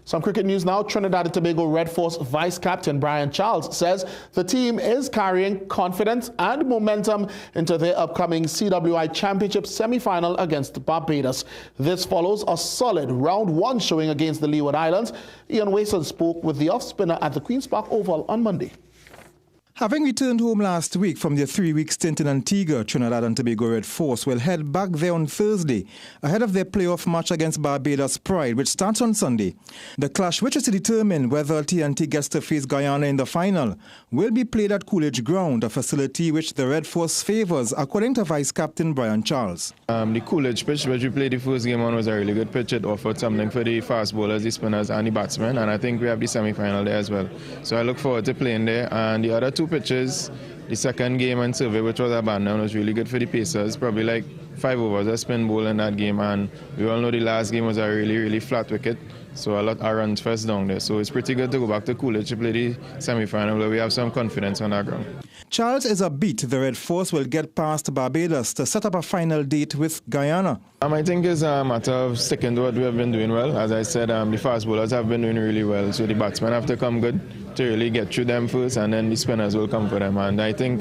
Speaker 16: Some cricket news now. Trinidad and Tobago Red Force Vice Captain Brian Charles says the team is carrying confidence and momentum into their upcoming CWI Championship semi-final against Barbados. This follows a solid round one showing against the Leeward Islands. Ian Wason spoke with the off-spinner at the Queen's Park Oval on Monday.
Speaker 6: Having returned home last week from their 3-week stint in Antigua, Trinidad and Tobago Red Force will head back there on Thursday ahead of their playoff match against Barbados Pride, which starts on Sunday. The clash, which is to determine whether TNT gets to face Guyana in the final, will be played at Coolidge Ground, a facility which the Red Force favours, according to Vice Captain Brian Charles.
Speaker 7: The Coolidge pitch, which we played the first game on, was a really good pitch. It offered something for the fast bowlers, the spinners and the batsmen, and I think we have the semi-final there as well. So I look forward to playing there. And the other two pitches, the second game and survey, which was abandoned, was really good for the Pacers. Probably like 5 overs of spin bowl in that game, and we all know the last game was a really, really flat wicket. So a lot of runs first down there. So it's pretty good to go back to Coolidge to play the semi-final where we have some confidence on our ground.
Speaker 6: Charles is upbeat the Red Force will get past Barbados to set up a final date with Guyana.
Speaker 7: I think it's a matter of sticking to what we have been doing well. As I said, the fast bowlers have been doing really well. So the batsmen have to come good to really get through them first, and then the spinners will come for them. And I think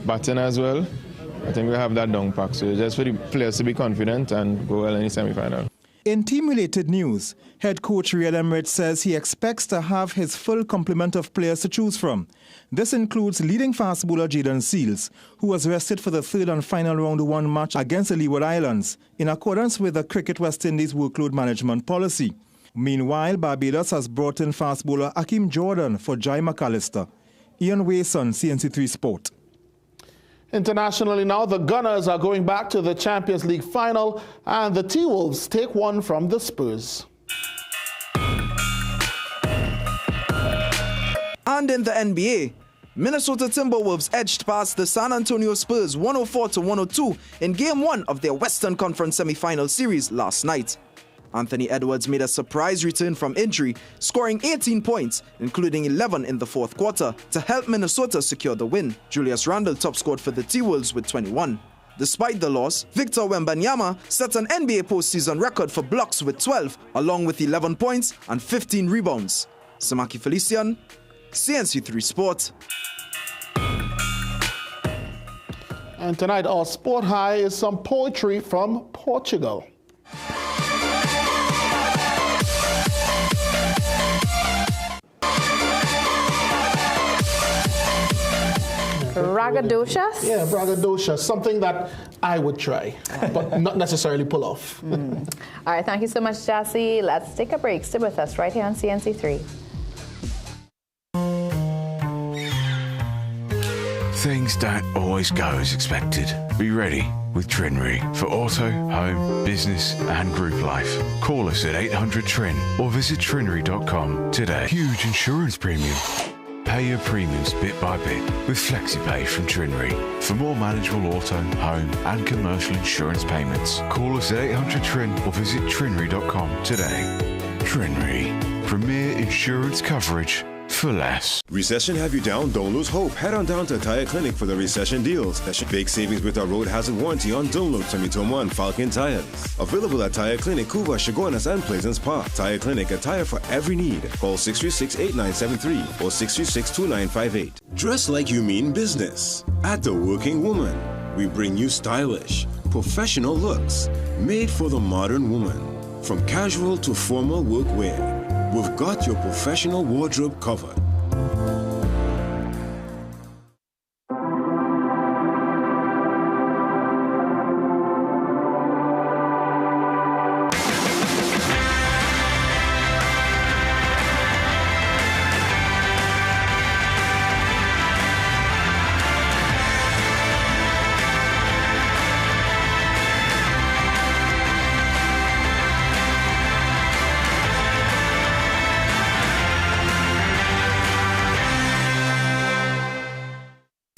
Speaker 7: batting as well, I think we have that down pack. So just for the players to be confident and go well in the semi-final.
Speaker 6: In team-related news, head coach Riyad Emirates says he expects to have his full complement of players to choose from. This includes leading fast bowler Jaden Seals, who was rested for the third and final round 1 match against the Leeward Islands, in accordance with the Cricket West Indies workload management policy. Meanwhile, Barbados has brought in fast bowler Akeem Jordan for Jai McAllister. Ian Wason, CNC3 Sport.
Speaker 16: Internationally now, the Gunners are going back to the Champions League final, and the T-Wolves take one from the Spurs.
Speaker 8: And in the NBA, Minnesota Timberwolves edged past the San Antonio Spurs 104-102 in Game 1 of their Western Conference semi-final series last night. Anthony Edwards made a surprise return from injury, scoring 18 points, including 11 in the fourth quarter, to help Minnesota secure the win. Julius Randle top-scored for the T-Wolves with 21. Despite the loss, Victor Wembanyama set an NBA postseason record for blocks with 12, along with 11 points and 15 rebounds. Samaki Felician, CNC3 Sport.
Speaker 16: And tonight, our sport high is some poetry from Portugal.
Speaker 1: Braggadocious?
Speaker 16: Yeah, braggadocious. Something that I would try, but not necessarily pull off.
Speaker 1: All right, thank you so much, Jassy. Let's take a break. Stay with us right here on CNC3.
Speaker 25: Things don't always go as expected. Be ready with Trinry for auto, home, business and group life. Call us at 800-TRIN or visit trinry.com today. Huge insurance premium. Pay your premiums bit by bit with FlexiPay from Trinry. For more manageable auto, home and commercial insurance payments, call us at 800-TRIN or visit trinry.com today. Trinry. Premier insurance coverage for for less.
Speaker 12: Recession have you down? Don't lose hope. Head on down to Tire Clinic for the recession deals. That should big savings with our road hazard warranty on Dunlop, Sumitomo, and Falcon tires. Available at Tire Clinic, Cuba, Chaguanas, and Pleasance Park. Tire Clinic, a tire for every need. Call 636-8973 or 636-2958. Dress like you mean business. At The Working Woman, we bring you stylish, professional looks made for the modern woman. From casual to formal workwear, we've got your professional wardrobe covered.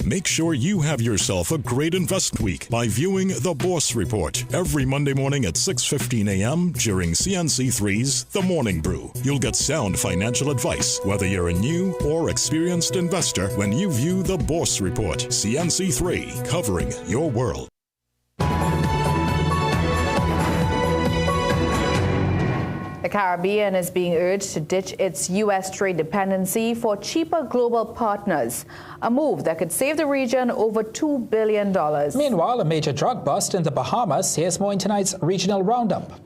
Speaker 2: Make sure you have yourself a great invest week by viewing The Boss Report every Monday morning at 6:15 a.m. during CNC3's The Morning Brew. You'll get sound financial advice, whether you're a new or experienced investor, when you view The Boss Report. CNC3, covering your world.
Speaker 1: The Caribbean is being urged to ditch its U.S. trade dependency for cheaper global partners, a move that could save the region over $2 billion.
Speaker 3: Meanwhile, a major drug bust in the Bahamas. Here's more in tonight's Regional Roundup.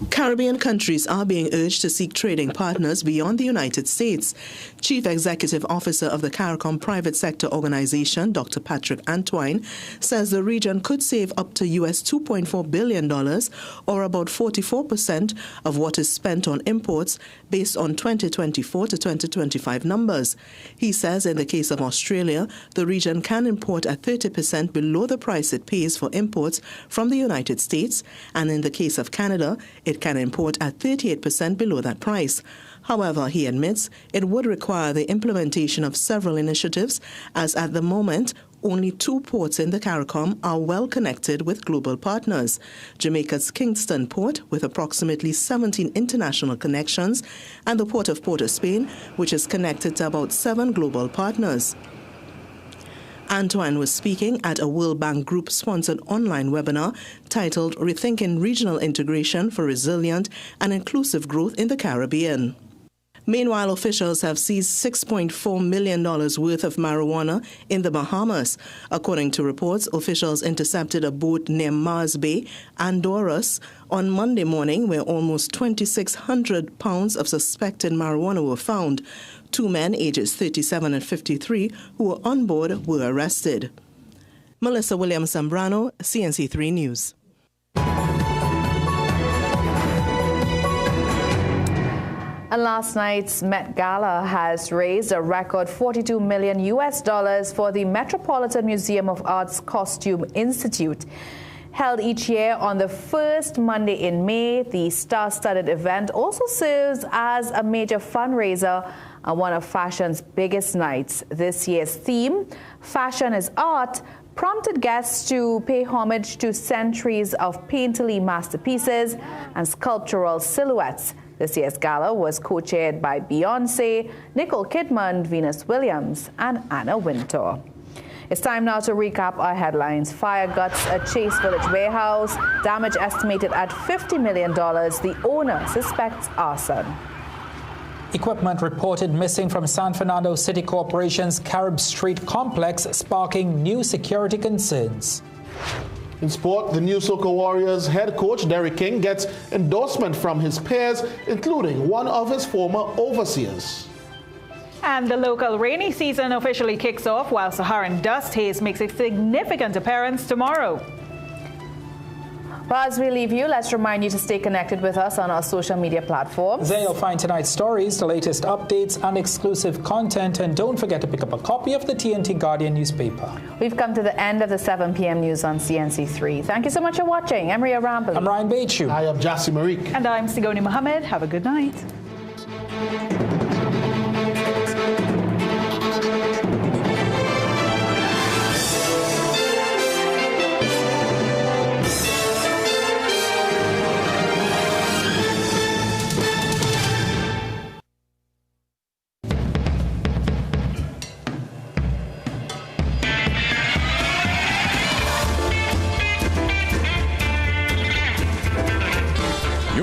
Speaker 10: Caribbean countries are being urged to seek trading partners beyond the United States. Chief Executive Officer of the CARICOM Private Sector Organization, Dr. Patrick Antoine, says the region could save up to US $2.4 billion, or about 44% of what is spent on imports based on 2024 to 2025 numbers. He says in the case of Australia, the region can import at 30% below the price it pays for imports from the United States, and in the case of Canada, it can import at 38% below that price. However, he admits it would require the implementation of several initiatives, as at the moment, only 2 ports in the CARICOM are well connected with global partners. Jamaica's Kingston Port, with approximately 17 international connections, and the Port of Port of Spain, which is connected to about 7 global partners. Antoine was speaking at a World Bank Group-sponsored online webinar titled Rethinking Regional Integration for Resilient and Inclusive Growth in the Caribbean. Meanwhile, officials have seized $6.4 million worth of marijuana in the Bahamas. According to reports, officials intercepted a boat near Mars Bay, Andorras, on Monday morning, where almost 2,600 pounds of suspected marijuana were found. 2 men, ages 37 and 53, who were on board, were arrested. Melissa Williams-Zambrano, CNC3 News.
Speaker 1: And last night's Met Gala has raised a record $42 million for the Metropolitan Museum of Art's Costume Institute. Held each year on the first Monday in May, the star-studded event also serves as a major fundraiser and one of fashion's biggest nights. This year's theme, Fashion is Art, prompted guests to pay homage to centuries of painterly masterpieces and sculptural silhouettes. This year's gala was co-chaired by Beyoncé, Nicole Kidman, Venus Williams, and Anna Wintour. It's time now to recap our headlines. Fire guts a Chase Village warehouse, damage estimated at $50 million. The owner suspects arson.
Speaker 3: Equipment reported missing from San Fernando City Corporation's Carib Street complex, sparking new security concerns.
Speaker 16: In sport, the new Soca Warriors head coach Derek King gets endorsement from his peers, including one of his former overseers.
Speaker 13: And the local rainy season officially kicks off, while Saharan dust haze makes a significant appearance tomorrow.
Speaker 1: Well, as we leave you, let's remind you to stay connected with us on our social media platforms.
Speaker 3: There you'll find tonight's stories, the latest updates, and exclusive content. And don't forget to pick up a copy of the TNT Guardian newspaper.
Speaker 1: We've come to the end of the 7 p.m. news on CNC3. Thank you so much for watching. I'm Ria Ramble.
Speaker 3: I'm Ryan Baichu.
Speaker 16: I am Jassi Marique.
Speaker 13: And I'm Sigoni Mohammed. Have a good night.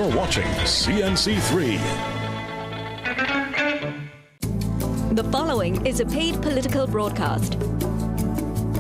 Speaker 2: You're watching CNC3.
Speaker 9: The following is a paid political broadcast.